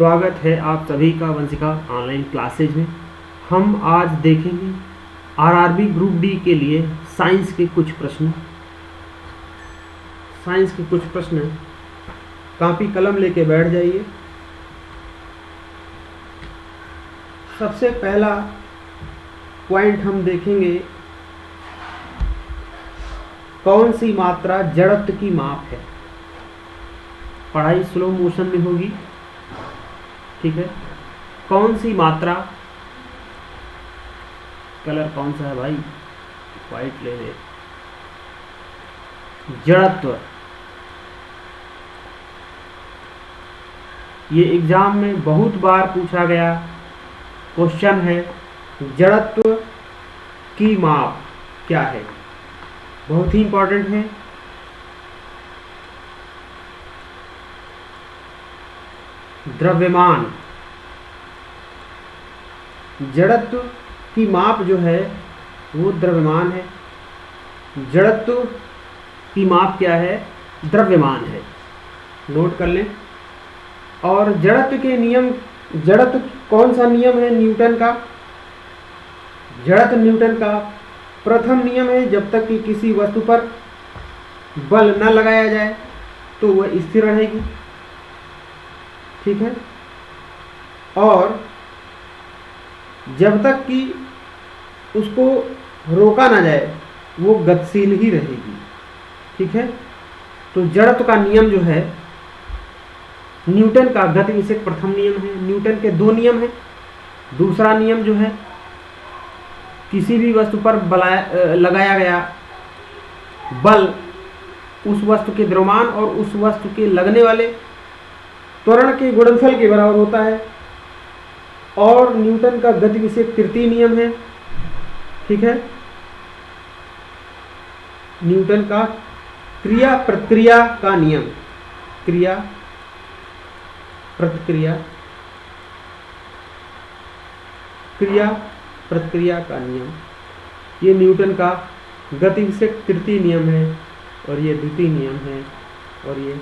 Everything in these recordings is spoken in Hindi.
स्वागत है आप सभी का वंशिका ऑनलाइन क्लासेज में। हम आज देखेंगे आरआरबी ग्रुप डी के लिए साइंस के कुछ प्रश्न। कॉपी कलम लेके बैठ जाइए। सबसे पहला पॉइंट हम देखेंगे, कौन सी मात्रा जड़त्व की माप है। पढ़ाई स्लो मोशन में होगी, ठीक है। कौन सी मात्रा, कलर कौन सा है भाई, वाइट ले ले। जड़त्व, ये एग्जाम में बहुत बार पूछा गया क्वेश्चन है। जड़त्व की माप क्या है, बहुत ही इंपॉर्टेंट है। द्रव्यमान, जड़त्व की माप जो है वो द्रव्यमान है। जड़त्व की माप क्या है, द्रव्यमान है, नोट कर लें। और जड़त्व के नियम, जड़त्व कौन सा नियम है, न्यूटन का। जड़त्व न्यूटन का प्रथम नियम है, जब तक कि किसी वस्तु पर बल न लगाया जाए तो वह स्थिर रहेगी, ठीक है। और जब तक कि उसको रोका ना जाए वो गतिशील ही रहेगी, ठीक है। तो जड़त्व का नियम जो है न्यूटन का गति विषयक प्रथम नियम है। न्यूटन के दो नियम हैं। दूसरा नियम जो है, किसी भी वस्तु पर लगाया गया बल उस वस्तु के द्रव्यमान और उस वस्तु के लगने वाले त्वरण के गुणनफल के बराबर होता है। और न्यूटन का गति विषयक तृतीय नियम है, ठीक है। न्यूटन का क्रिया प्रतिक्रिया का नियम, क्रिया प्रतिक्रिया, क्रिया प्रतिक्रिया का नियम, ये न्यूटन का गति विषयक तृतीय नियम है और ये द्वितीय नियम है। और ये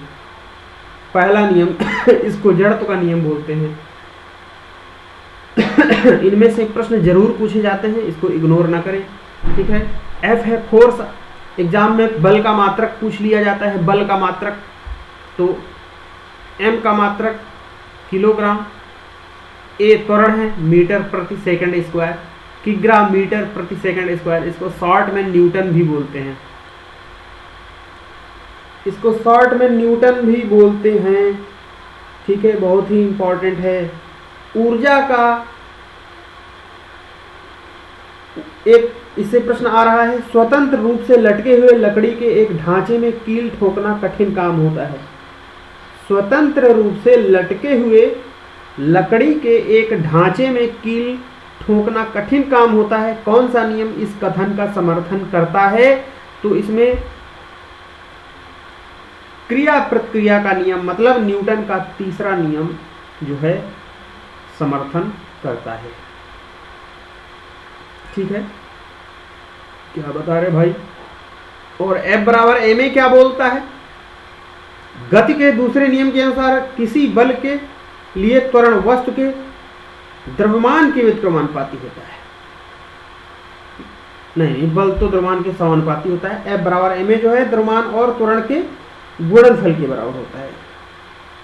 पहला नियम इसको जड़त्व का नियम बोलते हैं। इनमें से एक प्रश्न जरूर पूछे जाते हैं, इसको इग्नोर ना करें, ठीक है। एफ है फोर्स। एग्जाम में बल का मात्रक पूछ लिया जाता है। बल का मात्रक, तो एम का मात्रक किलोग्राम, ए त्वरण है मीटर प्रति सेकंड स्क्वायर, किग्रा मीटर प्रति सेकंड स्क्वायर। इसको शॉर्ट में न्यूटन भी बोलते हैं, इसको शॉर्ट में न्यूटन भी बोलते हैं, ठीक है। बहुत ही इंपॉर्टेंट है। ऊर्जा का एक इससे प्रश्न आ रहा है, स्वतंत्र रूप से लटके हुए लकड़ी के एक ढांचे में कील ठोकना कठिन काम होता है। स्वतंत्र रूप से लटके हुए लकड़ी के एक ढांचे में कील ठोकना कठिन काम होता है। कौन सा नियम इस कथन का समर्थन करता है, तो इसमें क्रिया प्रतिक्रिया का नियम, मतलब न्यूटन का तीसरा नियम जो है समर्थन करता है, ठीक है। क्या बता रहे भाई। और F बराबर एम ए क्या बोलता है, गति के दूसरे नियम के अनुसार किसी बल के लिए त्वरण वस्तु के द्रव्यमान के व्युत्क्रमानुपाती होता है। नहीं, बल तो द्रव्यमान के समानुपाती होता है। F बराबर एम ए जो है द्रव्यमान और त्वरण के गुणनफल के बराबर होता है,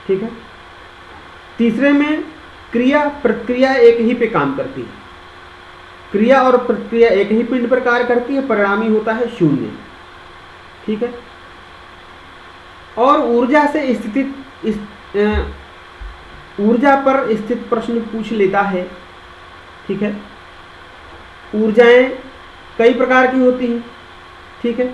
ठीक है। तीसरे में क्रिया प्रतिक्रिया एक ही पे काम करती है। क्रिया और प्रतिक्रिया एक ही पिंड पर कार्य करती है, परिणामी होता है शून्य, ठीक है। और ऊर्जा से स्थित ऊर्जा पर स्थित प्रश्न पूछ लेता है, ठीक है। ऊर्जाएं कई प्रकार की होती हैं, ठीक है।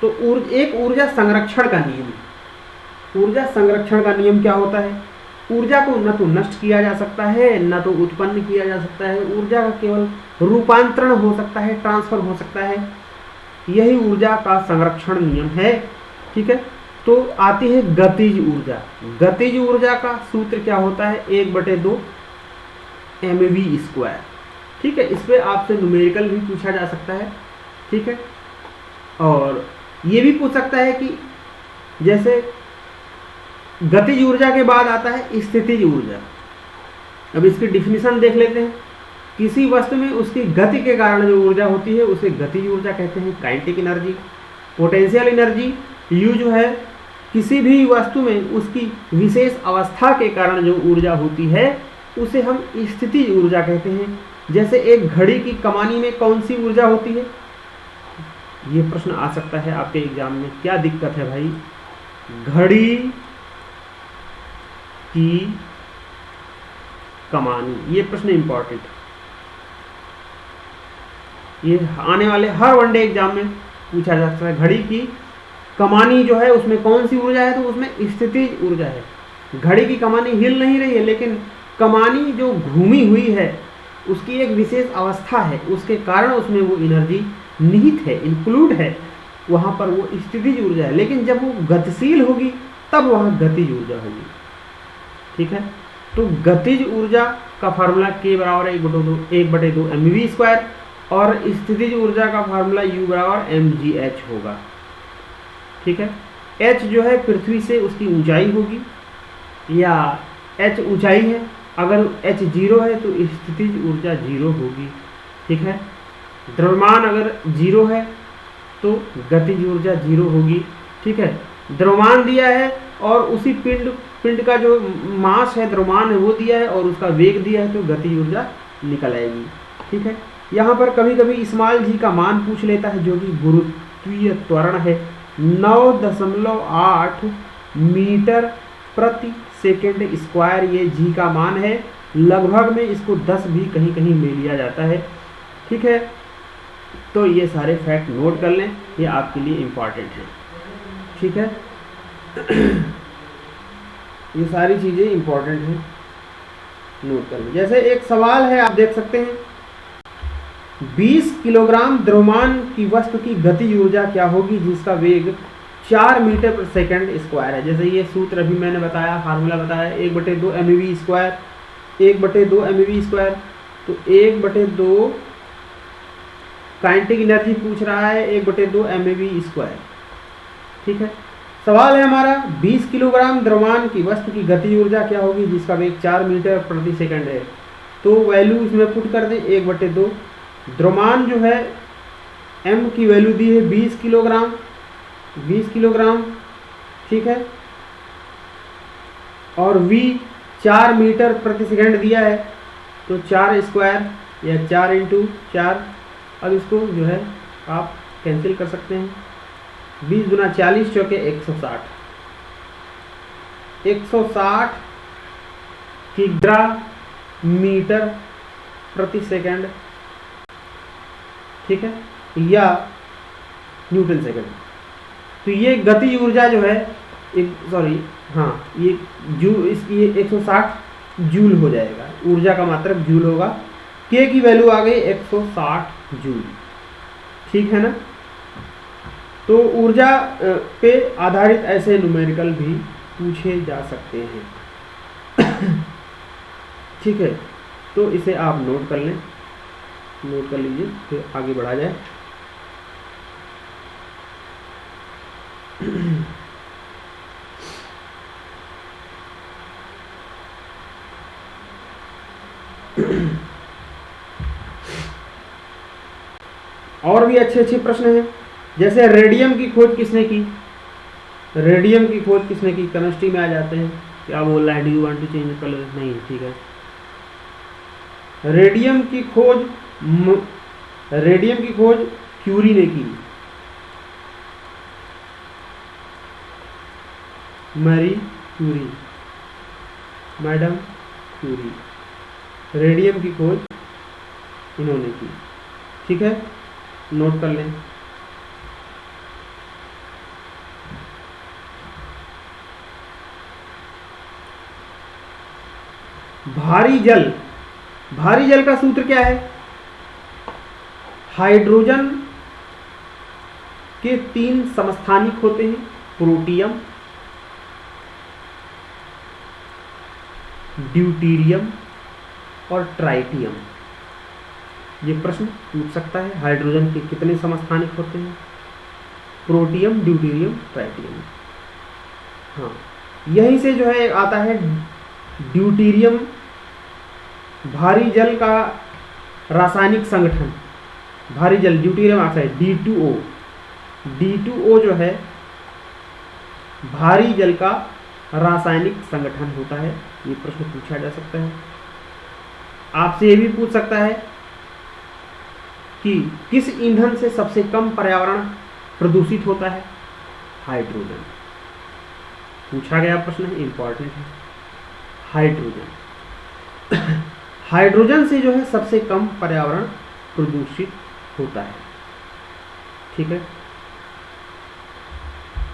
तो एक ऊर्जा संरक्षण का नियम है। ऊर्जा संरक्षण का नियम क्या होता है, ऊर्जा को न तो नष्ट किया जा सकता है न तो उत्पन्न किया जा सकता है। ऊर्जा का केवल रूपांतरण हो सकता है, ट्रांसफर हो सकता है। यही ऊर्जा का संरक्षण नियम है, ठीक है। तो आती है गतिज ऊर्जा। गतिज ऊर्जा का सूत्र क्या होता है, 1/2 mv², ठीक है। इस पर आपसे न्यूमेरिकल भी पूछा जा सकता है, ठीक है। और ये भी पूछ सकता है कि जैसे गतिज ऊर्जा के बाद आता है स्थितिज ऊर्जा। अब इसकी डिफिनीशन देख लेते हैं। किसी वस्तु में उसकी गति के कारण जो ऊर्जा होती है उसे गतिज ऊर्जा कहते हैं, kinetic energy. Potential energy, you जो है किसी भी वस्तु में उसकी विशेष अवस्था के कारण जो ऊर्जा होती है उसे हम स्थितिज ऊर्जा कहते हैं। जैसे एक घड़ी की कमानी में कौन सी ऊर्जा होती है, ये प्रश्न आ सकता है आपके एग्जाम में। क्या दिक्कत है भाई, घड़ी की कमानी, ये प्रश्न इंपॉर्टेंट, ये आने वाले हर वनडे एग्जाम में पूछा जा सकता है। घड़ी की कमानी जो है उसमें कौन सी ऊर्जा है, तो उसमें स्थितिज ऊर्जा है। घड़ी की कमानी हिल नहीं रही है, लेकिन कमानी जो घूमी हुई है उसकी एक विशेष अवस्था है, उसके कारण उसमें वो एनर्जी निहित है, इंक्लूड है, वहाँ पर वो स्थितिज ऊर्जा है। लेकिन जब वो गतिशील होगी तब वहाँ गतिज ऊर्जा होगी। ठीक है, तो गतिज ऊर्जा का फार्मूला K बराबर 1/2 mv², और स्थितिज ऊर्जा का फार्मूला U बराबर mgh होगा। ठीक है, h जो है पृथ्वी से उसकी ऊंचाई होगी, या h ऊंचाई है, अगर h 0 है तो स्थितिज ऊर्जा 0 होगी। ठीक है, द्रव्यमान अगर 0 है तो गतिज ऊर्जा 0 होगी। ठीक है, द्रव्यमान दिया है और उसी पिंड का जो मास है, द्रव्यमान है, वो दिया है और उसका वेग दिया है, तो गतिज ऊर्जा निकल आएगी। ठीक है, यहाँ पर कभी कभी स्मॉल g का मान पूछ लेता है, जो कि गुरुत्वीय त्वरण है, 9.8 मीटर प्रति सेकेंड स्क्वायर, ये g का मान है। लगभग में इसको 10 भी कहीं कहीं ले लिया जाता है। ठीक है, तो ये सारे फैक्ट नोट कर लें, ये आपके लिए इम्पॉर्टेंट है। ठीक है, ये सारी चीज़ें इम्पॉर्टेंट हैं, नोट कर लें। जैसे एक सवाल है, आप देख सकते हैं, 20 किलोग्राम द्रव्यमान की वस्तु की गतिज ऊर्जा क्या होगी जिसका वेग 4 मीटर पर सेकंड स्क्वायर है। जैसे ये सूत्र अभी मैंने बताया, फार्मूला बताया, 1/2 mv², 1/2 mv², तो 1/2 काइनेटिक एनर्जी पूछ रहा है, 1/2 mv²। ठीक है, सवाल है हमारा 20 किलोग्राम द्रव्यमान की वस्तु की गतिज ऊर्जा क्या होगी जिसका वेग 4 मीटर प्रति सेकंड है। तो वैल्यू इसमें पुट कर दें, 1/2 द्रव्यमान जो है m की वैल्यू दी है 20 किलोग्राम, 20 किलोग्राम। ठीक है, और v 4 मीटर प्रति सेकंड दिया है, तो 4 स्क्वायर या 4 × 4। अब इसको जो है आप कैंसिल कर सकते हैं, 20 × 40 = 160, 160 किग्रा मीटर प्रति सेकंड। ठीक है, या न्यूटन सेकंड। तो ये गतिज ऊर्जा जो है, ये इसकी 160 जूल हो जाएगा, ऊर्जा का मात्रक जूल होगा। K की वैल्यू आ गई 160 जूल। ठीक है ना, तो ऊर्जा पे आधारित ऐसे न्यूमेरिकल भी पूछे जा सकते हैं। ठीक है, तो इसे आप नोट कर लें, नोट कर लीजिए, फिर आगे बढ़ा जाए। और भी अच्छे अच्छे प्रश्न हैं, जैसे रेडियम की खोज किसने की, रेडियम की खोज किसने की, केमिस्ट्री में आ जाते हैं। क्या बोल रहा है, do you want to change colour, नहीं, ठीक है। रेडियम की खोज क्यूरी ने की, Marie Curie, madam Curie, radium की खोज इन्होंने की। ठीक है, नोट कर लें। भारी जल का सूत्र क्या है, हाइड्रोजन के 3 समस्थानिक होते हैं, प्रोटियम, ड्यूटीरियम और ट्राइटियम। ये प्रश्न पूछ सकता है, हाइड्रोजन के कितने समस्थानिक होते हैं, प्रोटियम, ड्यूटीरियम, ट्राइटियम। हाँ, यहीं से जो है आता है ड्यूटीरियम भारी जल का रासायनिक संगठन, भारी जल ड्यूटेरियम ऑक्साइड D2O, D2O जो है भारी जल का रासायनिक संगठन होता है। ये प्रश्न पूछा जा सकता है। आपसे ये भी पूछ सकता है कि किस ईंधन से सबसे कम पर्यावरण प्रदूषित होता है? हाइड्रोजन। पूछा गया प्रश्न है, इंपॉर्टेंट है। हाइड्रोजन हाइड्रोजन से जो है सबसे कम पर्यावरण प्रदूषित होता है। ठीक है।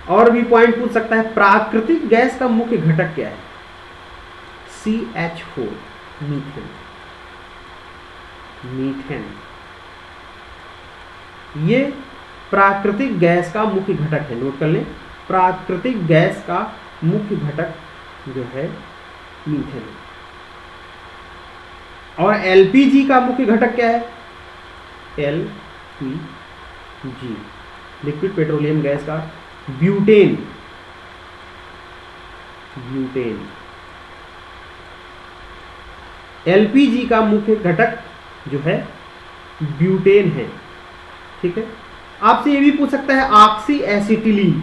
और भी पॉइंट पूछ सकता है, प्राकृतिक गैस का मुख्य घटक क्या है? CH4, methane. मीथेन ये प्राकृतिक गैस का मुख्य घटक है। नोट कर लें, प्राकृतिक गैस का मुख्य घटक जो है मीथेन। और LPG का मुख्य घटक क्या है? LPG, लिक्विड पेट्रोलियम गैस का ब्यूटेन। ब्यूटेन LPG का मुख्य घटक जो है ब्यूटेन है। ठीक है। आपसे ये भी पूछ सकता है ऑक्सी एसिटिलीन।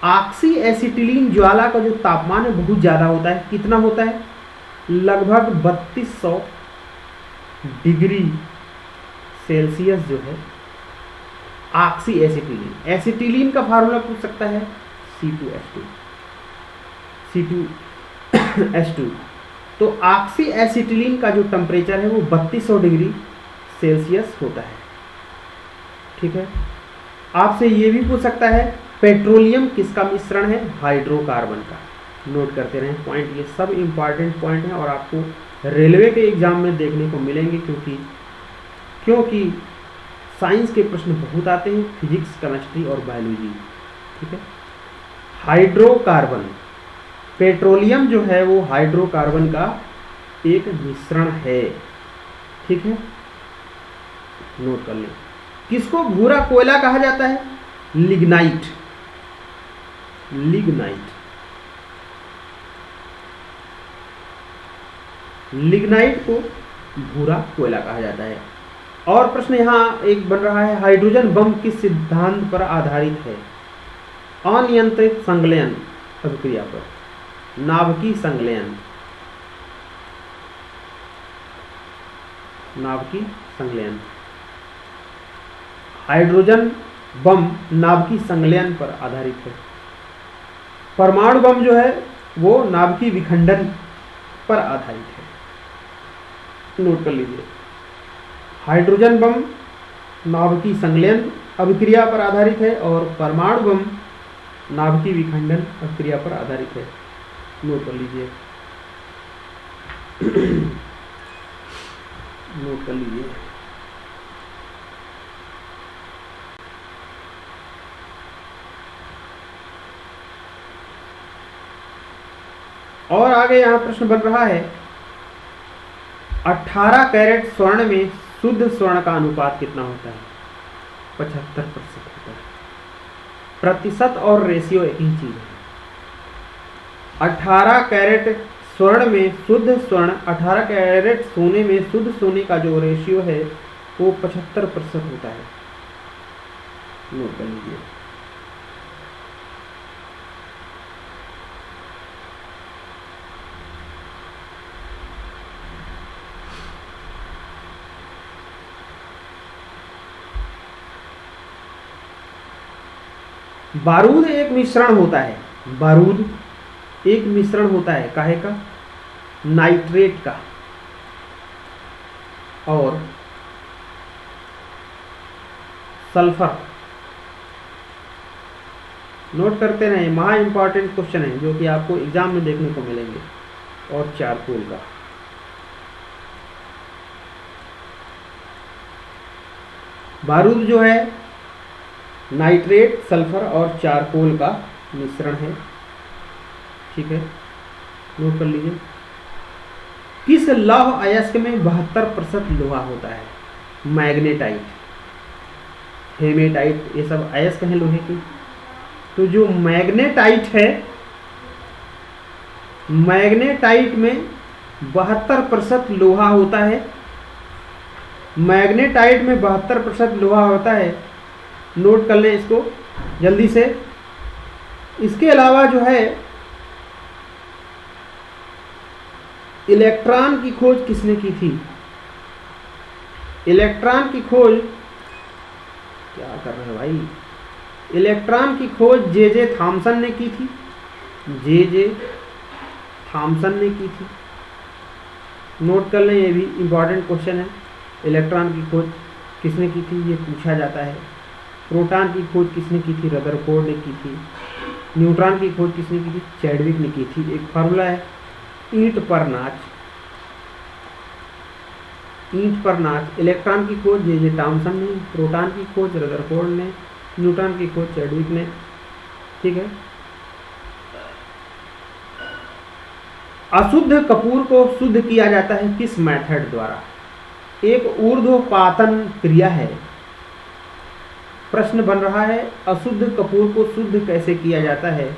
ऑक्सी एसिटिलीन ज्वाला का जो तापमान है बहुत ज़्यादा होता है। कितना होता है? लगभग 3200 डिग्री सेल्सियस जो है ऑक्सी एसिटिलीन। एसिटिलीन का फार्मूला पूछ सकता है C2H2। तो ऑक्सी एसिटिलीन का जो टेम्परेचर है वो 3200 डिग्री सेल्सियस होता है। ठीक है। आपसे ये भी पूछ सकता है पेट्रोलियम किसका मिश्रण है? हाइड्रोकार्बन का। नोट करते रहें पॉइंट, ये सब इंपॉर्टेंट पॉइंट हैं और आपको रेलवे के एग्जाम में देखने को मिलेंगे, क्योंकि साइंस के प्रश्न बहुत आते हैं, फिजिक्स, केमिस्ट्री और बायोलॉजी। ठीक है। हाइड्रोकार्बन, पेट्रोलियम जो है वो हाइड्रोकार्बन का एक मिश्रण है। ठीक है। नोट कर लें। किसको भूरा कोयला कहा जाता है? लिग्नाइट। लिग्नाइट लिग्नाइट को भूरा कोयला कहा जाता है। और प्रश्न यहाँ एक बन रहा है, हाइड्रोजन बम किस सिद्धांत पर आधारित है? अनियंत्रित संलयन अभिक्रिया पर। नाभिकीय संलयन, नाभिकीय संलयन। हाइड्रोजन बम नाभिकीय संलयन पर आधारित है। परमाणु बम जो है वो नाभिकीय विखंडन पर आधारित है। नोट कर लीजिए, हाइड्रोजन बम नाभिकीय संलयन अभिक्रिया पर आधारित है और परमाणु बम नाभिकीय विखंडन अभिक्रिया पर आधारित है। नोट कर लीजिए। नोट कर लीजिए। और आगे यहां प्रश्न बन रहा है, 18 कैरेट स्वर्ण में शुद्ध स्वर्ण का अनुपात कितना होता है? 75% होता है। प्रतिशत और रेशियो एक ही चीज है। 18 कैरेट स्वर्ण में शुद्ध स्वर्ण, 18 कैरेट सोने में शुद्ध सोने का जो रेशियो है वो 75% होता है। नोट कर लीजिए। बारूद एक मिश्रण होता है। बारूद एक मिश्रण होता है काहे का? नाइट्रेट का और सल्फर। नोट करते रहें, महा इंपॉर्टेंट क्वेश्चन है जो कि आपको एग्जाम में देखने को मिलेंगे। और चारकोल का। बारूद जो है नाइट्रेट, सल्फर और चारकोल का मिश्रण है। ठीक है। नोट कर लीजिए। किस लौह अयस्क में 72% लोहा होता है? मैग्नेटाइट, हेमेटाइट, ये सब अयस्क हैं लोहे की। तो जो मैग्नेटाइट है, मैग्नेटाइट में 72% लोहा होता है। मैग्नेटाइट में 72% लोहा होता है। नोट कर लें इसको जल्दी से। इसके अलावा जो है इलेक्ट्रॉन की खोज किसने की थी? इलेक्ट्रॉन की खोज, क्या कर रहे हैं भाई, इलेक्ट्रॉन की खोज जे थॉमसन ने की थी। जे थॉमसन ने की थी। नोट कर लें, ये भी इम्पॉर्टेंट क्वेश्चन है। इलेक्ट्रॉन की खोज किसने की थी, ये पूछा जाता है। प्रोटॉन की खोज किसने की थी? रदरफोर्ड ने की थी। न्यूट्रॉन की खोज किसने की थी? चैडविक ने की थी। एक फार्मूला है, ईंट पर नाच। ईंट पर नाच। इलेक्ट्रॉन की खोज जे थॉमसन ने, प्रोटॉन की खोज रदरफोर्ड ने, न्यूट्रॉन की खोज चैडविक ने। ठीक है। अशुद्ध कपूर को शुद्ध किया जाता है किस मेथड द्वारा? एक ऊर्ध्वपातन क्रिया है। प्रश्न बन रहा है अशुद्ध कपूर को शुद्ध कैसे किया जाता है?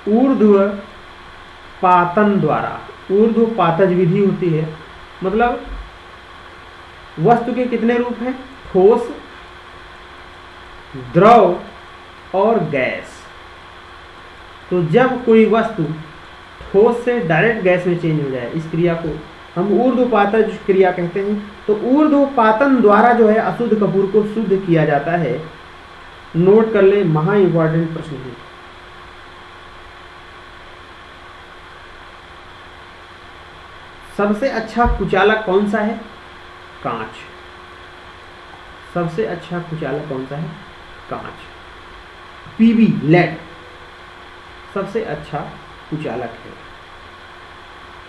ऊर्ध्वपातन द्वारा। ऊर्ध्वपातज विधि होती है। मतलब वस्तु के कितने रूप हैं? ठोस, द्रव और गैस। तो जब कोई वस्तु ठोस से डायरेक्ट गैस में चेंज हो जाए, इस क्रिया को हम ऊर्ध्वपातज क्रिया कहते हैं। तो ऊर्ध्वपातन द्वारा जो है अशुद्ध कपूर को शुद्ध किया जाता है। नोट कर लें, महा इंपॉर्टेंट प्रश्न है। सबसे अच्छा कुचालक कौन सा है? कांच। सबसे अच्छा कुचालक कौन सा है? कांच। पीबी लेड सबसे अच्छा कुचालक है।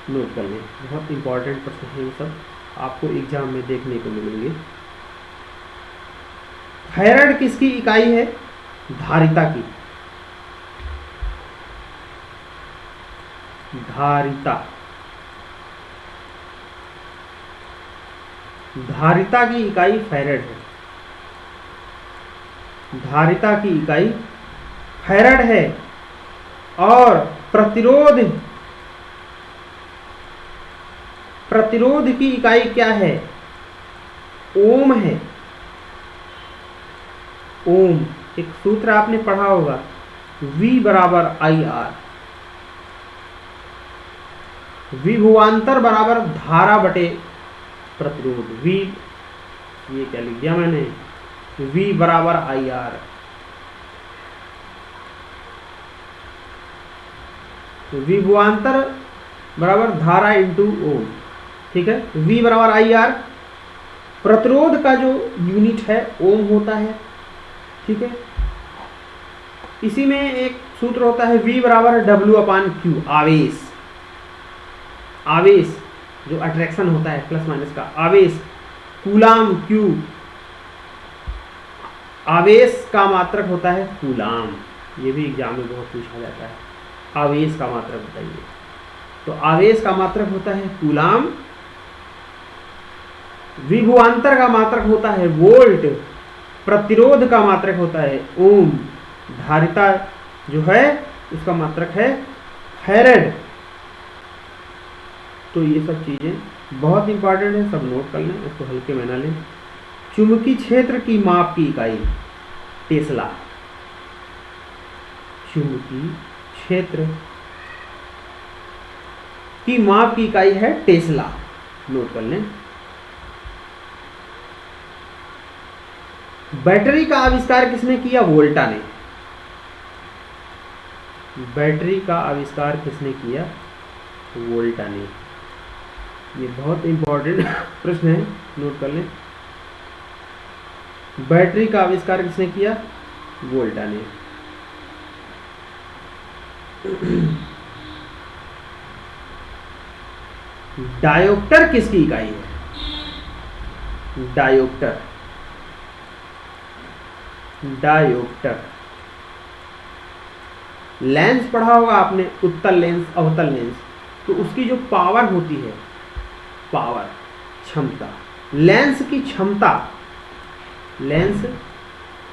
नोट कर लें, बहुत इंपॉर्टेंट प्रश्न है ये सब, आपको एग्जाम में देखने को मिलेंगे। फैराड किसकी इकाई है? धारिता की। धारिता। धारिता की इकाई फैराड है। धारिता की इकाई फैराड है। और प्रतिरोध की इकाई क्या है? ओम है। ओम। एक सूत्र आपने पढ़ा होगा, V बराबर IR। विभवांतर बराबर धारा बटे प्रतिरोध। V, ये क्या लिख दिया मैंने, V बराबर IR। तो विभवांतर बराबर धारा इंटू ओम। ठीक है। V बराबर IR। प्रतिरोध का जो यूनिट है ओम होता है। ठीक है। इसी में एक सूत्र होता है V बराबर W/Q। आवेश। आवेश जो अट्रैक्शन होता है प्लस माइनस का, आवेश कूलाम Q। आवेश का मात्रक होता है कूलाम। ये भी एग्जाम में बहुत पूछा जाता है। आवेश का मात्रक बताइए। तो आवेश का मात्रक होता है कूलाम। विभवांतर का मात्रक होता है वोल्ट। प्रतिरोध का मात्रक होता है ओम। धारिता जो है उसका मात्रक है फैराड। तो ये सब चीजें बहुत इंपॉर्टेंट है, सब नोट कर लें, इसको हल्के में ना लें। चुंबकीय क्षेत्र की माप की इकाई टेस्ला। चुंबकीय क्षेत्र की माप की इकाई है टेस्ला। नोट कर लें। बैटरी का आविष्कार किसने किया? वोल्टा ने। बैटरी का आविष्कार किसने किया? वोल्टा ने। ये बहुत इंपॉर्टेंट प्रश्न है, नोट कर लें। बैटरी का आविष्कार किसने किया? वोल्टा ने। डायोप्टर किसकी इकाई है? डायोप्टर। डायोप्टर। लेंस पढ़ा होगा आपने, उत्तल लेंस, अवतल लेंस। तो उसकी जो पावर होती है, पावर क्षमता, लेंस की क्षमता, लेंस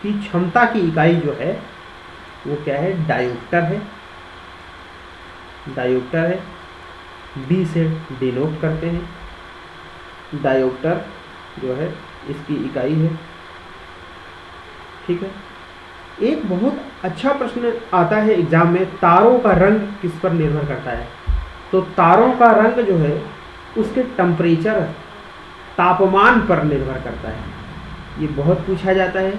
की क्षमता की इकाई जो है वो क्या है? डायोप्टर है। डायोप्टर है, डी से डिनोट करते हैं, डायोप्टर जो है इसकी इकाई है। ठीक है, एक बहुत अच्छा प्रश्न आता है एग्जाम में, तारों का रंग किस पर निर्भर करता है? तो तारों का रंग जो है उसके टेम्परेचर, तापमान पर निर्भर करता है, ये बहुत पूछा जाता है।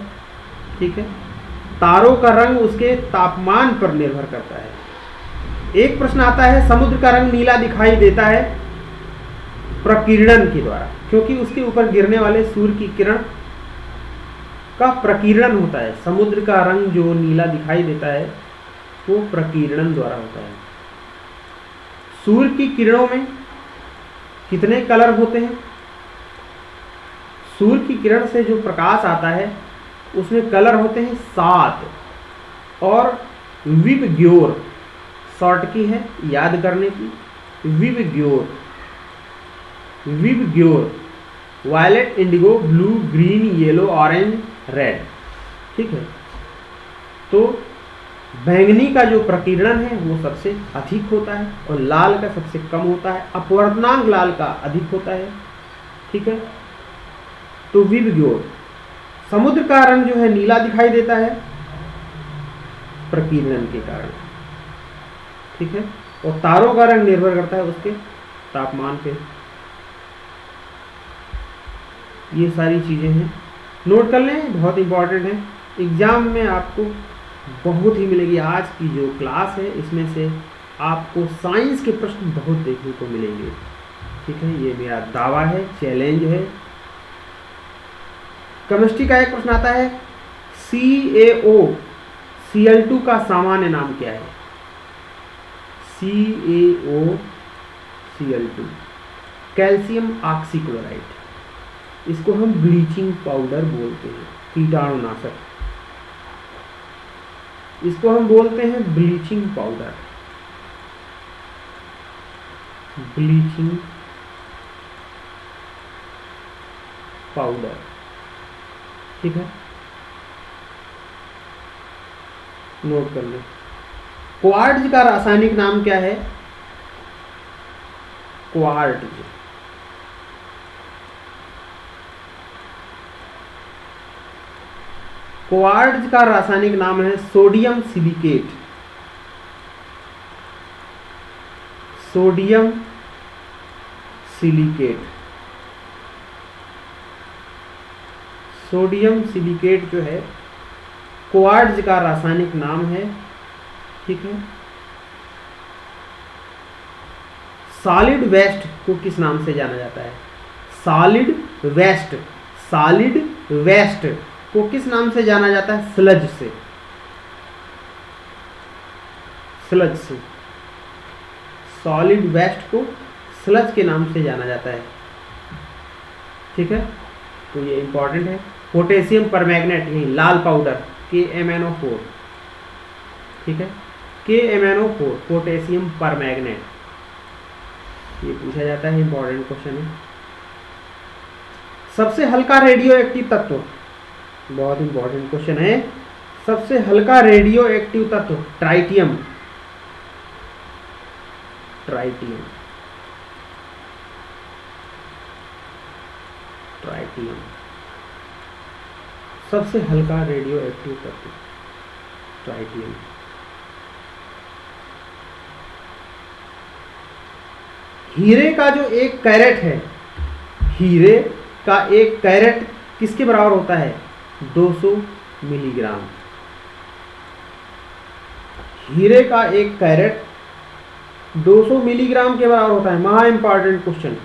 ठीक है, तारों का रंग उसके तापमान पर निर्भर करता है। एक प्रश्न आता है, समुद्र का रंग नीला दिखाई देता है प्रकीर्णन के द्वारा, क्योंकि उसके ऊपर गिरने वाले सूर्य की किरण का प्रकीर्णन होता है। समुद्र का रंग जो नीला दिखाई देता है वो प्रकीर्णन द्वारा होता है। सूर्य की किरणों में कितने कलर होते हैं? सूर्य की किरण से जो प्रकाश आता है उसमें कलर होते हैं 7, और विबग्योर शॉर्ट की है याद करने की, VIBGYOR violet, indigo, blue, green, yellow, orange, red. ठीक है, तो बैंगनी का जो प्रकीर्णन है वो सबसे अधिक होता है और लाल का सबसे कम होता है, अपवर्तनांक लाल का अधिक होता है। ठीक है, तो विबग्योर, समुद्र का रंग जो है नीला दिखाई देता है प्रकीर्णन के कारण। ठीक है, और तारों का रंग निर्भर करता है उसके तापमान पे। ये सारी चीजें हैं, नोट कर लें, बहुत इंपॉर्टेंट है, एग्जाम में आपको बहुत ही मिलेगी। आज की जो क्लास है इसमें से आपको साइंस के प्रश्न बहुत देखने को मिलेंगे। ठीक है, ये मेरा दावा है, चैलेंज है। केमिस्ट्री का एक प्रश्न आता है, CaO Cl2 का सामान्य नाम क्या है? CaO Cl2 कैल्शियम ऑक्सीक्लोराइड, इसको हम ब्लीचिंग पाउडर बोलते हैं, कीटाणुनाशक, इसको हम बोलते हैं ब्लीचिंग पाउडर, ब्लीचिंग पाउडर। ठीक है, नोट कर लें। क्वार्ट्ज का रासायनिक नाम क्या है? क्वार्ट्ज, क्वार्ट्ज का रासायनिक नाम है sodium silicate, sodium silicate, sodium silicate जो है क्वार्ट्ज का रासायनिक नाम है। ठीक है, सॉलिड वेस्ट को किस नाम से जाना जाता है? सॉलिड वेस्ट, सॉलिड वेस्ट को किस नाम से जाना जाता है? स्लज से, स्लज से, सॉलिड वेस्ट को स्लज के नाम से जाना जाता है। ठीक है, तो ये इंपॉर्टेंट है। पोटेशियम परमैंगनेट, यही लाल पाउडर KMnO4। ठीक है, KMnO4 पोटेशियम परमैंगनेट, ये पूछा जाता है, इंपॉर्टेंट क्वेश्चन है। सबसे हल्का रेडियो एक्टिव तत्व, बहुत इंपॉर्टेंट क्वेश्चन है। सबसे हल्का रेडियो एक्टिव तत्व ट्राइटियम, ट्राइटियम, ट्राइटियम सबसे हल्का रेडियो एक्टिव तत्व ट्राइटियम। हीरे का जो एक कैरेट है, हीरे का एक कैरेट किसके बराबर होता है? 200 मिलीग्राम। हीरे का एक कैरेट 200 मिलीग्राम के बराबर होता है। महा इंपॉर्टेंट क्वेश्चन,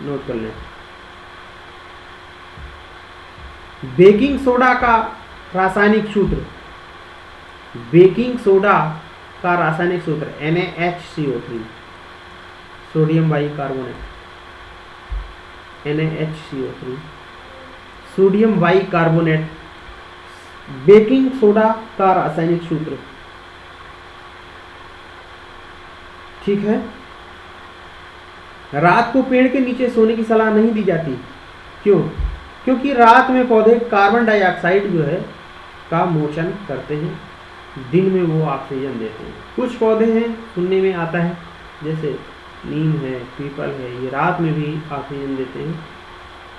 नोट कर लें। बेकिंग सोडा का रासायनिक सूत्र, बेकिंग सोडा का रासायनिक सूत्र NaHCO3, sodium bicarbonate, NaHCO3, sodium bicarbonate, baking soda का रासायनिक सूत्र। ठीक है, रात को पेड़ के नीचे सोने की सलाह नहीं दी जाती। क्यों? क्योंकि रात में पौधे कार्बन डाइऑक्साइड जो है का मोचन करते हैं, दिन में वो ऑक्सीजन देते हैं। कुछ पौधे हैं सुनने में आता है, जैसे नीम है, पीपल है, ये रात में भी ऑक्सीजन देते हैं,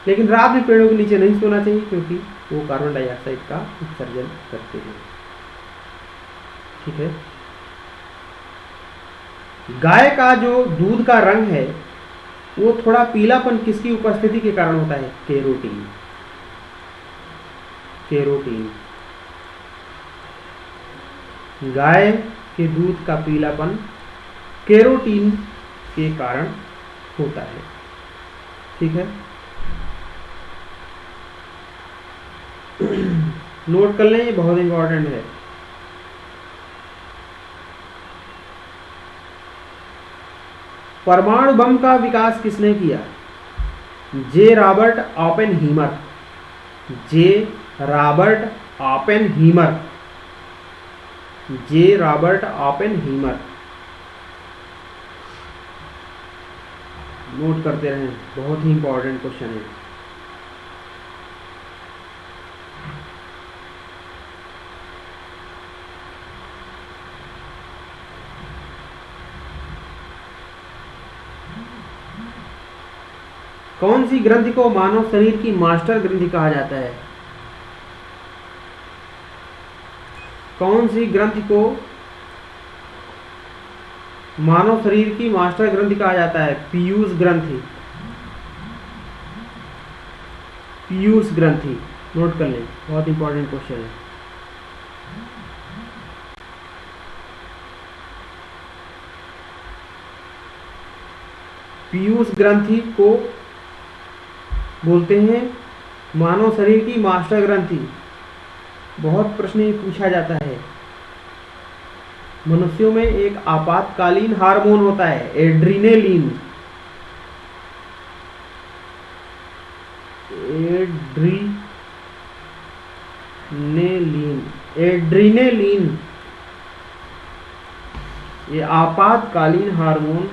लेकिन रात में पेड़ों के नीचे नहीं सोना चाहिए क्योंकि वो कार्बन डाइऑक्साइड का उत्सर्जन करते हैं। ठीक है। गाय का जो दूध का रंग है वो थोड़ा पीलापन किसकी उपस्थिति के कारण होता है? केरोटीन। केरोटीन। गाय के दूध का पीलापन केरोटीन के कारण होता है। ठीक है। नोट कर लें, ये बहुत इंपॉर्टेंट है। परमाणु बम का विकास किसने किया? जे रॉबर्ट ओपेनहीमर। जे रॉबर्ट ओपेनहीमर। जे रॉबर्ट ओपेनहीमर। नोट करते रहें, बहुत ही इंपॉर्टेंट क्वेश्चन है। कौन सी ग्रंथि को मानव शरीर की मास्टर ग्रंथि कहा जाता है? कौन सी ग्रंथि को मानव शरीर की मास्टर ग्रंथि कहा जाता है? पीयूष ग्रंथि। पीयूष ग्रंथि। नोट कर लें, बहुत इंपॉर्टेंट क्वेश्चन है। पीयूष ग्रंथि को बोलते हैं मानव शरीर की मास्टर ग्रंथि। बहुत प्रश्न पूछा जाता है। मनुष्यों में एक आपातकालीन हार्मोन होता है एड्रीनेलिन। एड्रीनेलिन ये आपातकालीन हार्मोन,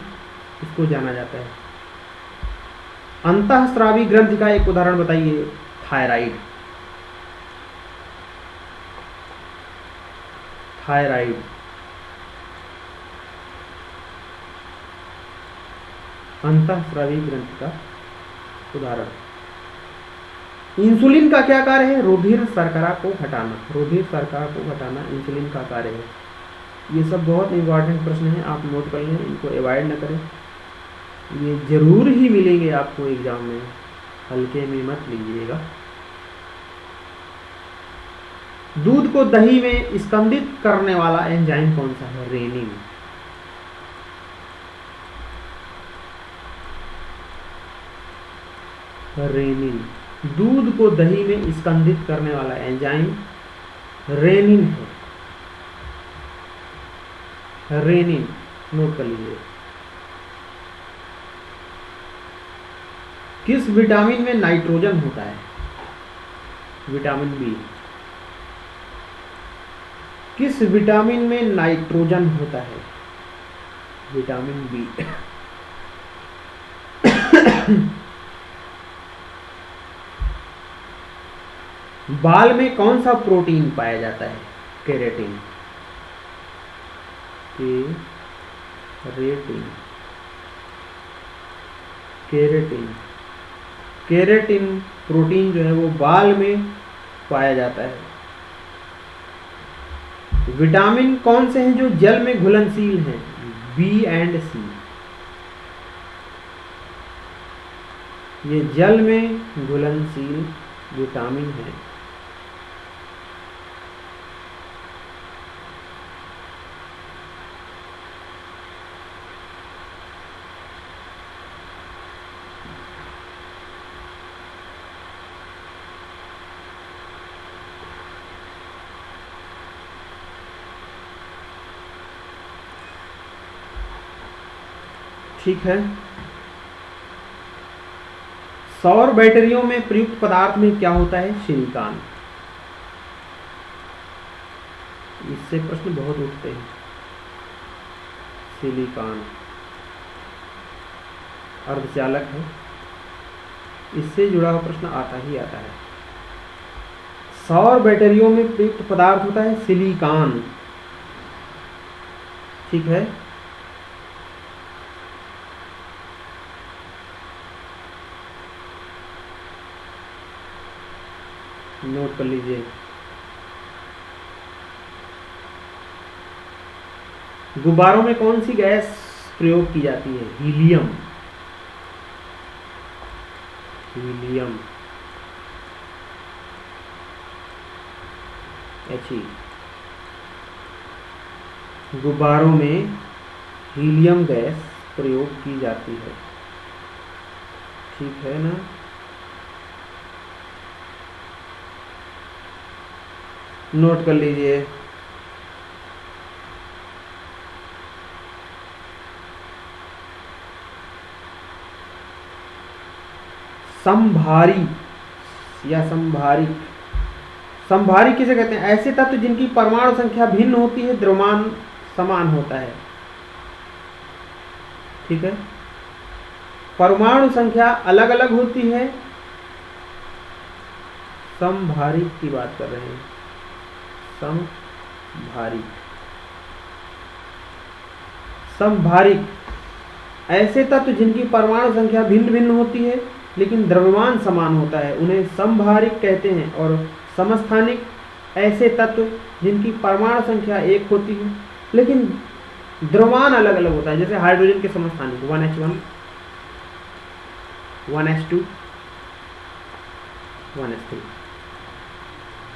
इसको जाना जाता है। अंतःस्रावी ग्रंथि का एक उदाहरण बताइए। थायराइड। थायराइड। अंतःस्रावी ग्रंथि का उदाहरण। इंसुलिन का क्या कार्य है? रुधिर शर्करा को हटाना। रुधिर शर्करा को हटाना इंसुलिन का कार्य है। ये सब बहुत इंपॉर्टेंट प्रश्न हैं, आप नोट कर लें, इनको अवॉइड न करें। ये जरूर ही मिलेंगे आपको एग्जाम में, हल्के में मत लीजिएगा। दूध को दही में स्कंदित करने वाला एंजाइम कौन सा है? रेनिन। रेनिन। दूध को दही में स्कंदित करने वाला एंजाइम रेनिन है। रेनिन नोट कर लीजिए। किस विटामिन में नाइट्रोजन होता है? Vitamin B. किस विटामिन में नाइट्रोजन होता है? Vitamin B. बाल में कौन सा प्रोटीन पाया जाता है? Keratin. Keratin. Keratin. Keratin protein जो है वो बाल में पाया जाता है। विटामिन कौन से हैं जो जल में घुलनशील हैं? बी एंड सी। ये जल में घुलनशील विटामिन है। ठीक है। सौर बैटरियों में प्रयुक्त पदार्थ में क्या होता है? सिलिकॉन। इससे प्रश्न बहुत उठते हैं। सिलिकॉन अर्धचालक है, इससे जुड़ा हुआ प्रश्न आता ही आता है। सौर बैटरियों में प्रयुक्त पदार्थ होता है सिलिकॉन। ठीक है। नोट कर लीजिए। गुब्बारों में कौन सी गैस प्रयोग की जाती है? हीलियम। Helium He। गुब्बारों में हीलियम गैस प्रयोग की जाती है, ठीक है ना। नोट कर लीजिए। समभारी या संभारिक। संभारिक किसे कहते हैं? ऐसे तत्व जिनकी परमाणु संख्या भिन्न होती है, द्रव्यमान समान होता है, ठीक है। परमाणु संख्या अलग अलग होती है, समभारिक की बात कर रहे हैं। समभारिक। समभारिक ऐसे तत्व जिनकी परमाणु संख्या भिन्न भिन्न होती है लेकिन द्रव्यमान समान होता है, उन्हें समभारिक कहते हैं। और समस्थानिक ऐसे तत्व जिनकी परमाणु संख्या एक होती है लेकिन द्रव्यमान अलग अलग होता है, जैसे हाइड्रोजन के समस्थानिक 1H1, 1H2, 1H3।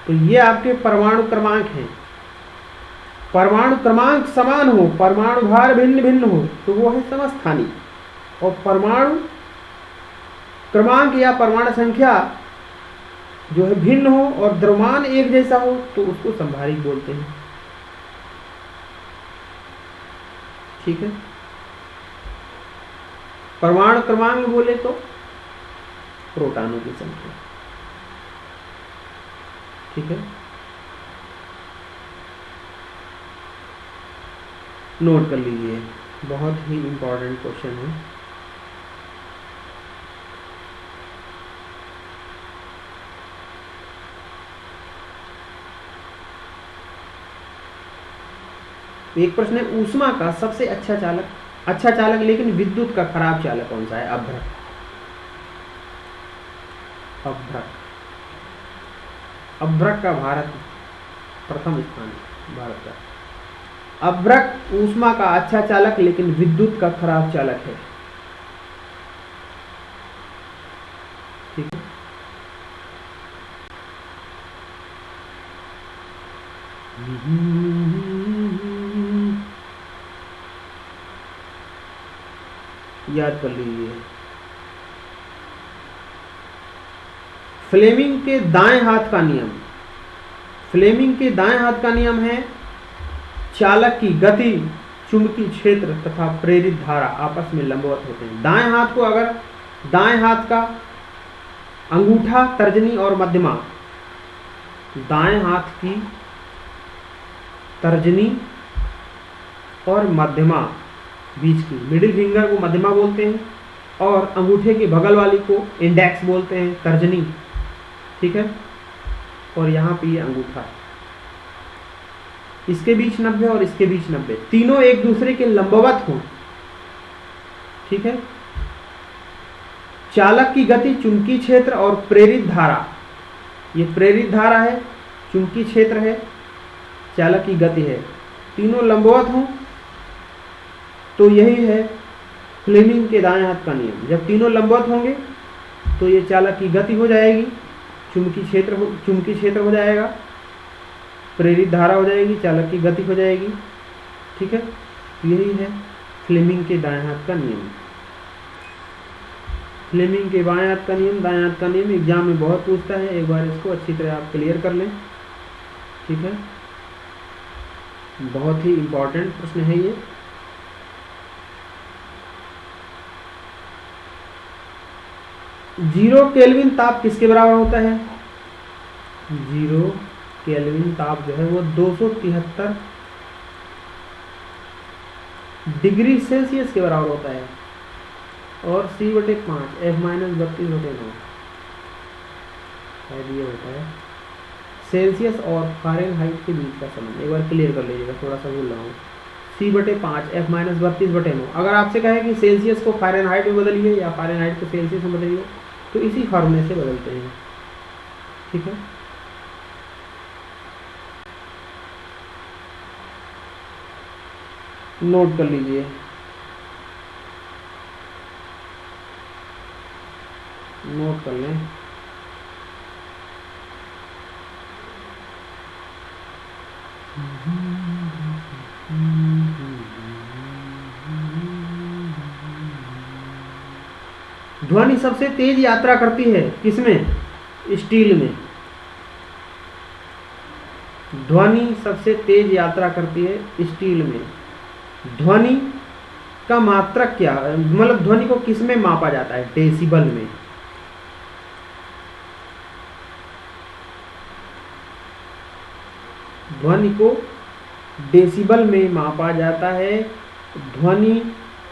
तो ये आपके परमाणु क्रमांक हैं। परमाणु क्रमांक समान हो, परमाणु भार भिन्न भिन्न हो तो वो है समस्थानिक। और परमाणु क्रमांक या परमाणु संख्या जो है भिन्न हो और द्रव्यमान एक जैसा हो तो उसको संभारिक बोलते हैं, ठीक है। परमाणु क्रमांक बोले तो प्रोटॉनों की संख्या, ठीक है। नोट कर लीजिए, बहुत ही इंपॉर्टेंट क्वेश्चन है। एक प्रश्न है, ऊष्मा का सबसे अच्छा चालक लेकिन विद्युत का खराब चालक कौन सा है? अभ्रक। अभ्रक का भारत प्रथम स्थान है, भारत का। अभ्रक ऊष्मा का अच्छा चालक लेकिन विद्युत का खराब चालक है, ठीक है। याद कर लीजिए। फ्लेमिंग के दाएं हाथ का नियम। फ्लेमिंग के दाएं हाथ का नियम है चालक की गति, चुंबकीय क्षेत्र तथा प्रेरित धारा आपस में लंबवत होते हैं। दाएं हाथ को अगर दाएं हाथ का अंगूठा, तर्जनी और मध्यमा, दाएं हाथ की तर्जनी और मध्यमा बीच की, मिडिल फिंगर को मध्यमा बोलते हैं और अंगूठे के बगल वाली को इंडेक्स बोलते हैं, तर्जनी, ठीक है। और यहाँ पे ये अंगूठा, इसके बीच 90 और इसके बीच 90, तीनों एक दूसरे के लंबवत हों, ठीक है। चालक की गति, चुंबकीय क्षेत्र और प्रेरित धारा, ये प्रेरित धारा है, चुंबकीय क्षेत्र है, चालक की गति है, तीनों लंबवत हों तो यही है फ्लेमिंग के दाएं हाथ का नियम। जब तीनों लंबवत होंगे तो ये चालक की गति हो जाएगी, चुंबकीय क्षेत्र हो जाएगा, प्रेरित धारा हो जाएगी, चालक की गति हो जाएगी, ठीक है। यही है फ्लेमिंग के दाएं हाथ का नियम। फ्लेमिंग के बाएं हाथ का नियम, दाएं हाथ का नियम एग्जाम में बहुत पूछता है, एक बार इसको अच्छी तरह आप क्लियर कर लें, ठीक है। बहुत ही इंपॉर्टेंट प्रश्न है ये। जीरो केल्विन ताप किसके बराबर होता है? जीरो केल्विन ताप जो है वो 273 डिग्री सेल्सियस के बराबर होता है और C/5 F-32/9 शायद ये होता है सेल्सियस और फ़ारेनहाइट के बीच का संबंध। एक बार क्लियर कर लीजिएगा, थोड़ा सा भूल रहा हूँ। c/5 F minus 32/9। अगर आपसे कहे कि सेल्सियस को फ़ारेनहाइट में बदलिए या फ़ारेनहाइट को सेल्सियस में बदलिए तो इसी फॉर्मूले से बदलते हैं। ठीक है, नोट कर लीजिए। नोट कर लें। ध्वनि सबसे तेज यात्रा करती है किसमें? स्टील में। ध्वनि सबसे तेज यात्रा करती है स्टील में। ध्वनि का मात्रक क्या, मतलब ध्वनि को किस में मापा जाता है? डेसिबल में। ध्वनि को डेसिबल में मापा जाता है। ध्वनि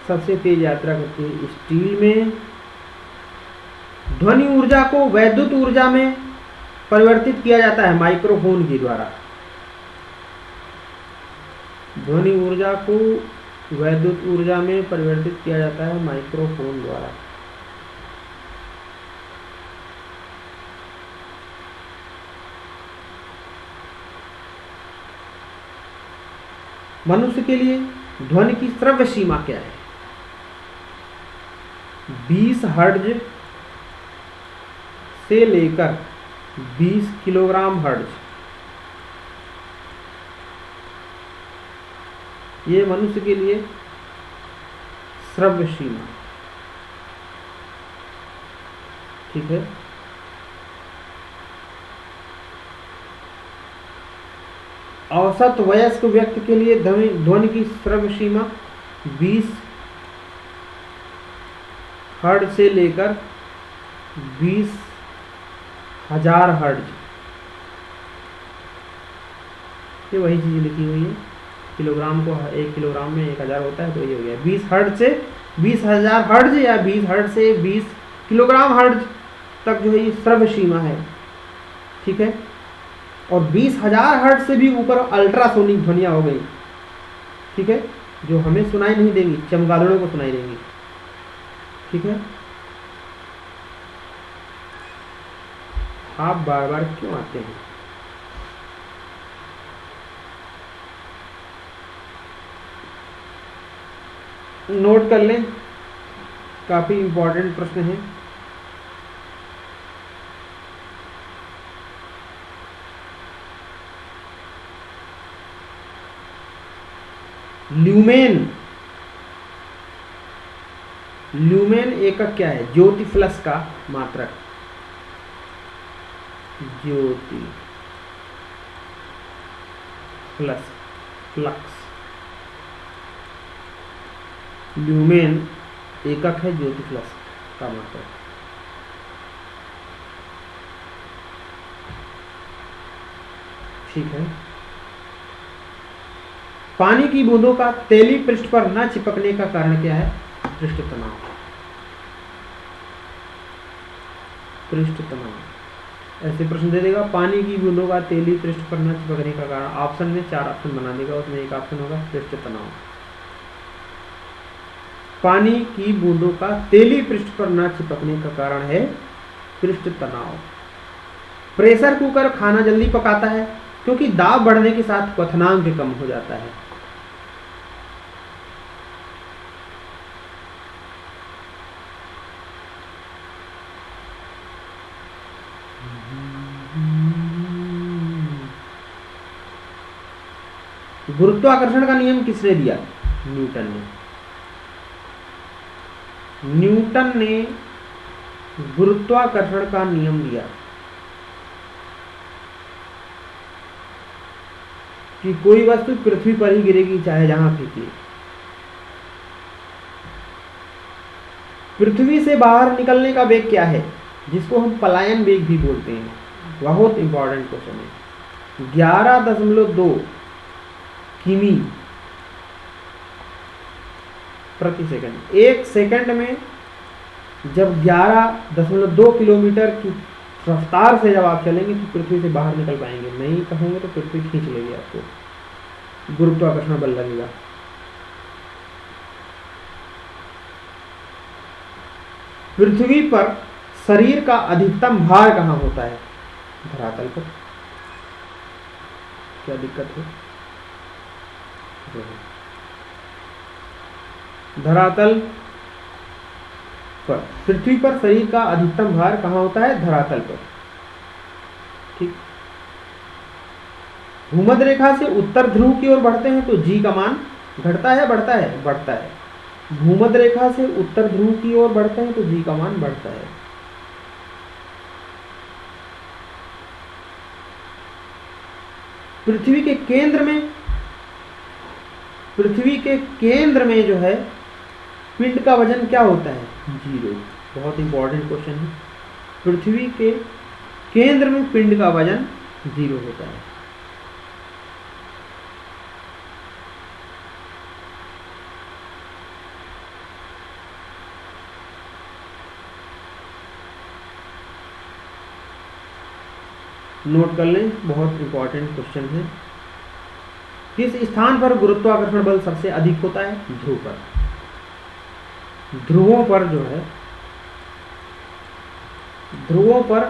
सबसे तेज यात्रा करती है स्टील में। ध्वनि ऊर्जा को वैद्युत ऊर्जा में परिवर्तित किया जाता है माइक्रोफोन के द्वारा। ध्वनि ऊर्जा को वैद्युत ऊर्जा में परिवर्तित किया जाता है माइक्रोफोन द्वारा। मनुष्य के लिए ध्वनि की श्रव्य सीमा क्या है? 20 हर्ट्ज से लेकर 20 किलोग्राम हर्ट्ज, ये मनुष्य के लिए श्रव्य सीमा। ठीक है, औसत वयस्क व्यक्ति के लिए ध्वनि की श्रव्य सीमा 20 हर्ट्ज से लेकर 20,000 हर्ट्ज, ये वही चीज़ लिखी हुई है। किलोग्राम को 1 किलोग्राम में 1000 होता है, तो ये हो गया 20 हर्ट्ज से 20,000 हर्ट्ज या 20 हर्ट्ज से 20 किलोग्राम हर्ट्ज तक जो है ये श्रव्य सीमा है। ठीक है, और 20,000 हर्ट्ज से भी ऊपर अल्ट्रासोनिक ध्वनियाँ हो गई। ठीक है, जो हमें सुनाई नहीं देंगी, चमगादड़ों को सुनाई देंगी। ठीक है, आप बार बार क्यों आते हैं? नोट कर लें, काफी इंपॉर्टेंट प्रश्न है। ल्यूमेन, ल्यूमेन एकक क्या है? ज्योति फ्लक्स का मात्रक। ज्योति फ्लक्स, फ्लक्स ल्यूमेन एकक है ज्योति फ्लक्स का मात्रक। ठीक है, पानी की बूंदों का तेली पृष्ठ पर न चिपकने का कारण क्या है? पृष्ठ तनाव। पृष्ठ तनाव। ऐसे प्रश्न दे देगा, पानी की बूंदों का तेली पृष्ठ पर न चिपकने का कारण। ऑप्शन में 4 ऑप्शन बना देगा, उसमें एक ऑप्शन होगा पृष्ठ तनाव। पानी की बूंदों का तेली पृष्ठ पर न चिपकने का कारण है पृष्ठ तनाव। प्रेशर कुकर खाना जल्दी पकाता है क्योंकि दाब बढ़ने के साथ क्वथनांक कम हो जाता है। गुरुत्वाकर्षण का नियम किसने दिया? न्यूटन ने। न्यूटन ने गुरुत्वाकर्षण का नियम दिया कि कोई वस्तु पृथ्वी पर ही गिरेगी, चाहे जहां फेंकिए। पृथ्वी से बाहर निकलने का वेग क्या है? जिसको हम पलायन वेग भी बोलते हैं। बहुत इंपॉर्टेंट क्वेश्चन है। 11.2 किमी प्रति सेकंड। 1 सेकंड में जब 11.2 किलोमीटर की रफ्तार से जब आप चलेंगे तो पृथ्वी से बाहर निकल पाएंगे। नहीं कहेंगे तो पृथ्वी खींच लेगी आपको, गुरुत्वाकर्षण बल लगेगा। पृथ्वी पर शरीर का अधिकतम भार कहाँ होता है? धरातल पर। क्या दिक्कत है? धरातल पर पृथ्वी पर शरीर का अधिकतम भार कहाँ होता है? धरातल पर। ठीक। भूमध्य रेखा से उत्तर ध्रुव की ओर बढ़ते हैं तो जी का मान घटता है बढ़ता है? बढ़ता है। भूमध्य रेखा से उत्तर ध्रुव की ओर बढ़ते हैं तो जी का मान बढ़ता है। पृथ्वी के केंद्र में जो है पिंड का वजन क्या होता है? 0। बहुत इंपॉर्टेंट क्वेश्चन है। पृथ्वी के केंद्र में पिंड का वजन 0 होता है। नोट कर लें, बहुत इंपॉर्टेंट क्वेश्चन है। किस स्थान पर गुरुत्वाकर्षण बल सबसे अधिक होता है? ध्रुव पर। ध्रुवों पर जो है, ध्रुवों पर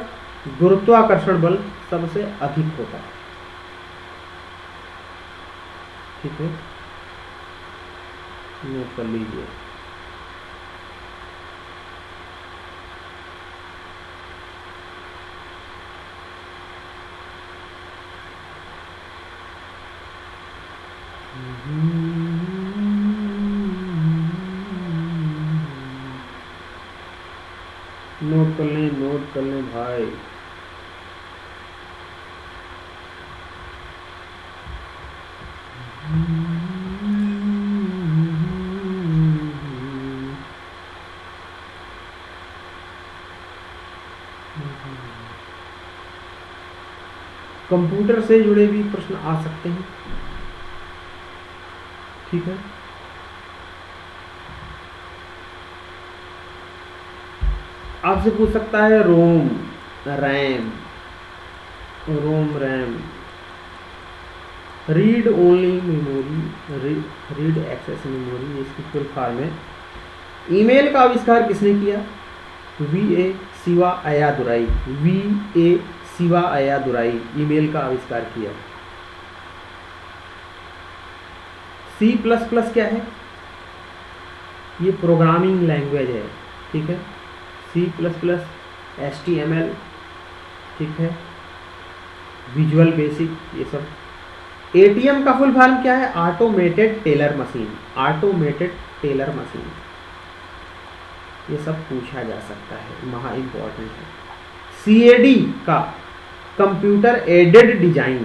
गुरुत्वाकर्षण बल सबसे अधिक होता है। ठीक है, नोट कर लीजिए। नोट कर लें भाई। कंप्यूटर से जुड़े भी प्रश्न आ सकते हैं। ठीक है, आपसे पूछ सकता है ROM RAM, read only memory, read access memory, इसकी फुल फॉर्म है। ईमेल का आविष्कार किसने किया? V A. Shiva Ayyadurai. V A. Shiva Ayyadurai email का आविष्कार किया। C++ क्या है? ये प्रोग्रामिंग लैंग्वेज है। ठीक है, C++, HTML, ठीक है, विजुअल बेसिक, ये सब। ATM का फुल फॉर्म क्या है? Automated teller machine. Automated teller machine, ये सब पूछा जा सकता है, महा इंपॉर्टेंट है। CAD का computer aided design,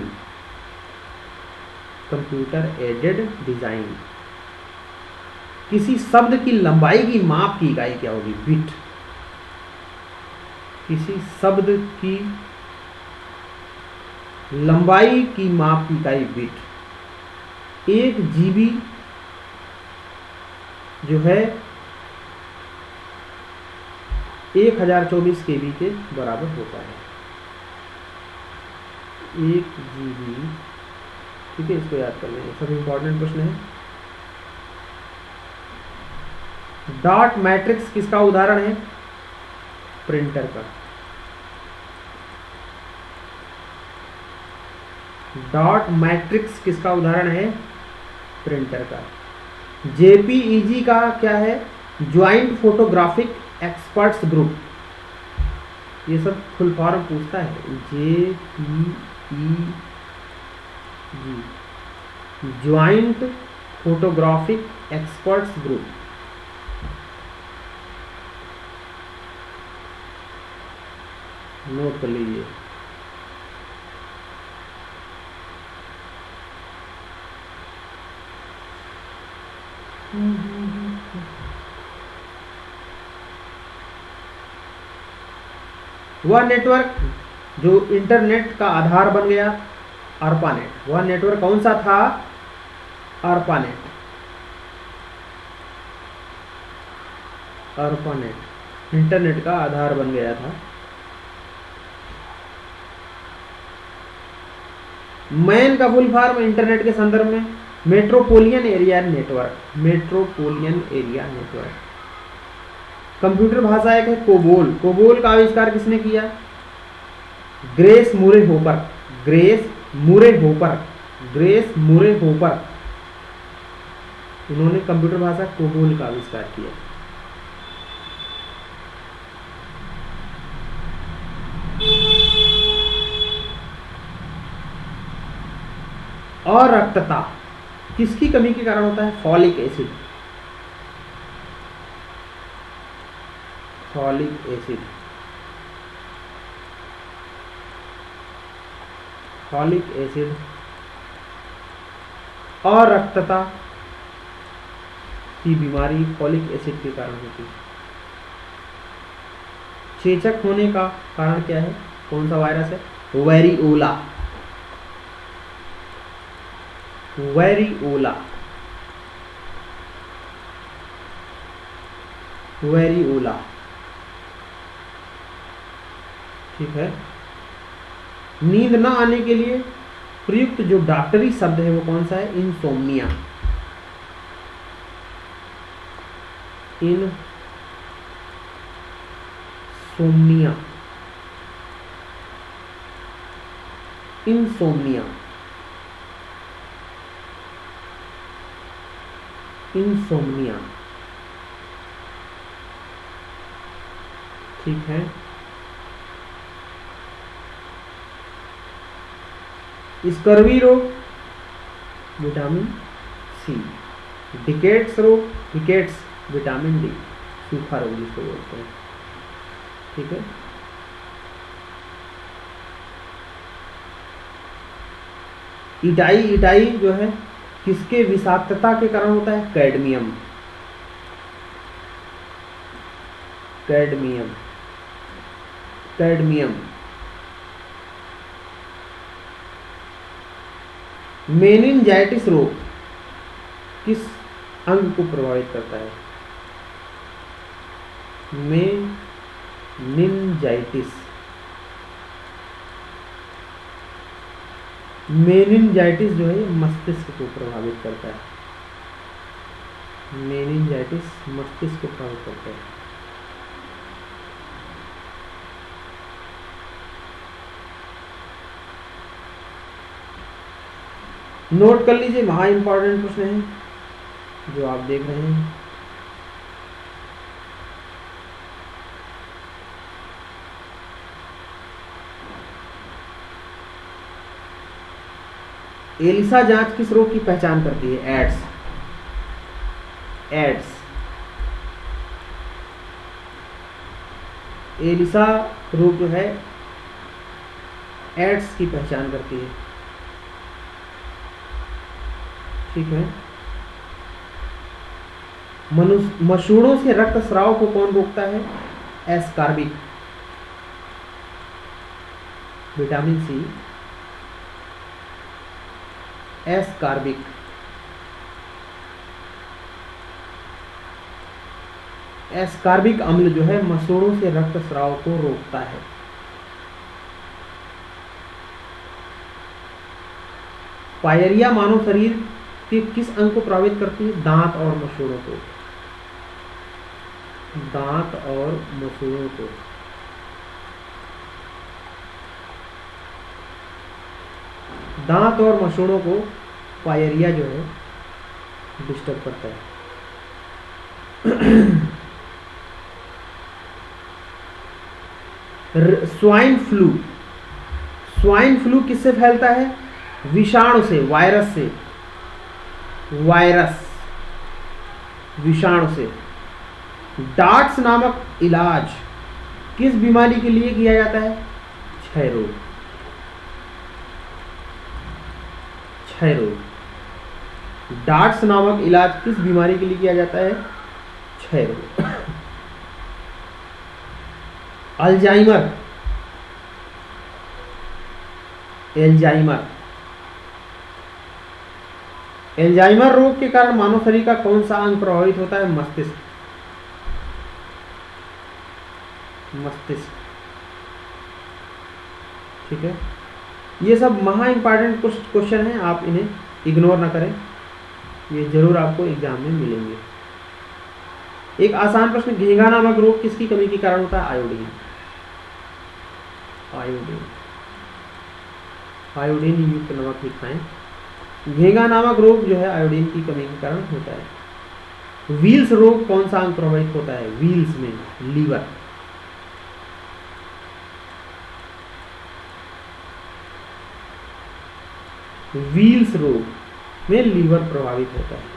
computer aided design. किसी शब्द की लंबाई की माप की इकाई क्या होगी? बिट। किसी शब्द की लंबाई की माप की इकाई बिट। 1 GB जो है 1024 KB के बराबर होता है। 1 GB, ठीक है, इसको याद कर लें, सब इंपॉर्टेंट प्रश्न है। डॉट मैट्रिक्स किसका उदाहरण है? प्रिंटर का। डॉट मैट्रिक्स किसका उदाहरण है? प्रिंटर का। JPEG का क्या है? Joint photographic experts group. ये सब फुल फॉर्म पूछता है। JPEG, joint photographic experts group. Note कर लीजिए। वह नेटवर्क जो इंटरनेट का आधार बन गया, ARPANET। वह नेटवर्क कौन सा था? ARPANET। ARPANEट इंटरनेट का आधार बन गया था। मैन का फुल फॉर्म इंटरनेट के संदर्भ में metropolitan area network. Metropolitan area network. Computer भाषा एक है कोबोल। कोबोल का आविष्कार किसने किया? ग्रेस मुरे होपर। ग्रेस मुरे होपर। ग्रेस मुरे होपर, इन्होंने कंप्यूटर भाषा कोबोल का आविष्कार किया। और रक्तता किसकी कमी के कारण होता है? Folic acid. Folic acid. Folic acid और रक्तता की बीमारी फॉलिक एसिड के कारण होती है। चेचक होने का कारण क्या है? कौन सा वायरस है? वेरिओला। वेरिओला। वेरिओला, ठीक है। नींद न आने के लिए प्रयुक्त जो डॉक्टरी शब्द है वो कौन सा है? इंसोम्निया। इंसोम्निया। इंसोम्निया। इंसोम्निया, ठीक है। स्कर्वी रोग विटामिन सी। डिकेट्स रोग, डिकेट्स विटामिन डी, सूखा रोग जिसको बोलते हैं, ठीक है। इटाई, इटाई जो है किसके विषाक्तता के कारण होता है? कैडमियम। कैडमियम। कैडमियम। मेनिनजाइटिस रोग किस अंग को प्रभावित करता है? मेनिनजाइटिस। मेनिनजाइटिस जो है मस्तिष्क को प्रभावित करता है। मेनिनजाइटिस मस्तिष्क को प्रभावित करता है। नोट कर लीजिए, महा इंपॉर्टेंट प्रश्न है जो आप देख रहे हैं। एलिसा जांच किस रोग की पहचान करती है? एड्स। एड्स। एलिसा रोग जो है एड्स की पहचान करती है, ठीक है। मसूड़ों से रक्तस्राव को कौन रोकता है? Ascorbic. Vitamin C. Ascorbic. Ascorbic अम्ल जो है मसूड़ों से रक्तस्राव को रोकता है। पायरिया मानव शरीर के किस अंग को प्रभावित करती है? दांत और मसूड़ों को। दांत और मसूड़ों को। दांत और मसूड़ों को पायरिया जो है डिस्टर्ब करता है। Swine flu. स्वाइन फ्लू किससे फैलता है? विषाणु से, वायरस से। वायरस, विषाणु से। डार्ट्स नामक इलाज किस बीमारी के लिए किया जाता है? क्षय रोग। क्षय रोग। डार्ट्स नामक इलाज किस बीमारी के लिए किया जाता है? क्षय रोग। अल्जाइमर। एल्जाइमर। एल्जाइमर रोग के कारण मानव शरीर का कौन सा अंग प्रभावित होता है? मस्तिष्क। मस्तिष्क, ठीक है। ये सब महा इंपॉर्टेंट क्वेश्चन हैं, आप इन्हें इग्नोर ना करें, ये जरूर आपको एग्जाम में मिलेंगे। एक आसान प्रश्न, घेंघा नामक रोग किसकी कमी के कारण होता है? आयोडीन। आयोडीन आयोडीन युक्त नमक ही खाएं। घेंघा नामक रोग जो है आयोडीन की कमी के कारण होता है। व्हील्स रोग कौन सा अंग प्रभावित होता है? व्हील्स में लीवर। व्हील्स रोग में लीवर प्रभावित होता है।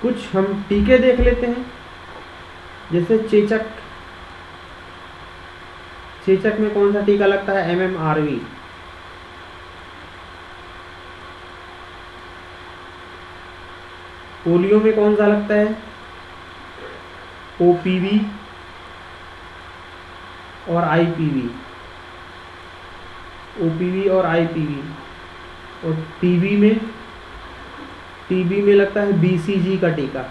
कुछ हम टीके देख लेते हैं, जैसे चेचक। चेचक में कौन सा टीका लगता है? MMRV। पोलियो में कौन सा लगता है? OPV और IPV। OPV और IPV। और टीबी में लगता है BCG का टीका।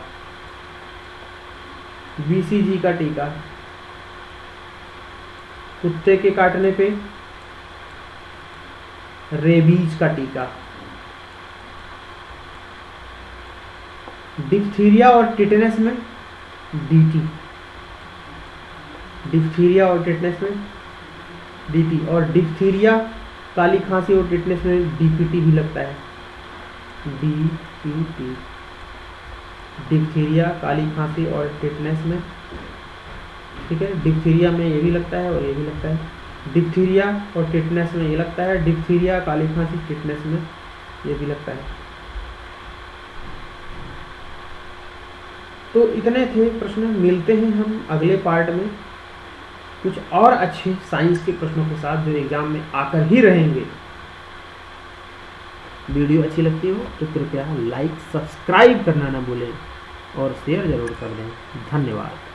BCG का टीका। कुत्ते के काटने पे रेबीज का टीका। डिप्थीरिया और टिटेनस में DT। डिप्थीरिया और टिटेनस में DT। और डिप्थीरिया, काली खांसी और टिटेनस में DPT भी लगता है। DPT। डिप्थीरिया, काली खांसी और टिटेनस में, ठीक है। डिप्थीरिया में ये भी लगता है और ये भी लगता है। डिप्थीरिया और टिटेनस में ये लगता है। डिप्थीरिया, काली खांसी, टिटेनस में ये भी लगता है। तो इतने थे प्रश्न। मिलते हैं हम अगले पार्ट में कुछ और अच्छे साइंस के प्रश्नों के साथ जो एग्जाम में आकर ही रहेंगे। वीडियो अच्छी लगती हो तो कृपया लाइक, सब्सक्राइब करना ना भूलें और शेयर जरूर कर दें। धन्यवाद।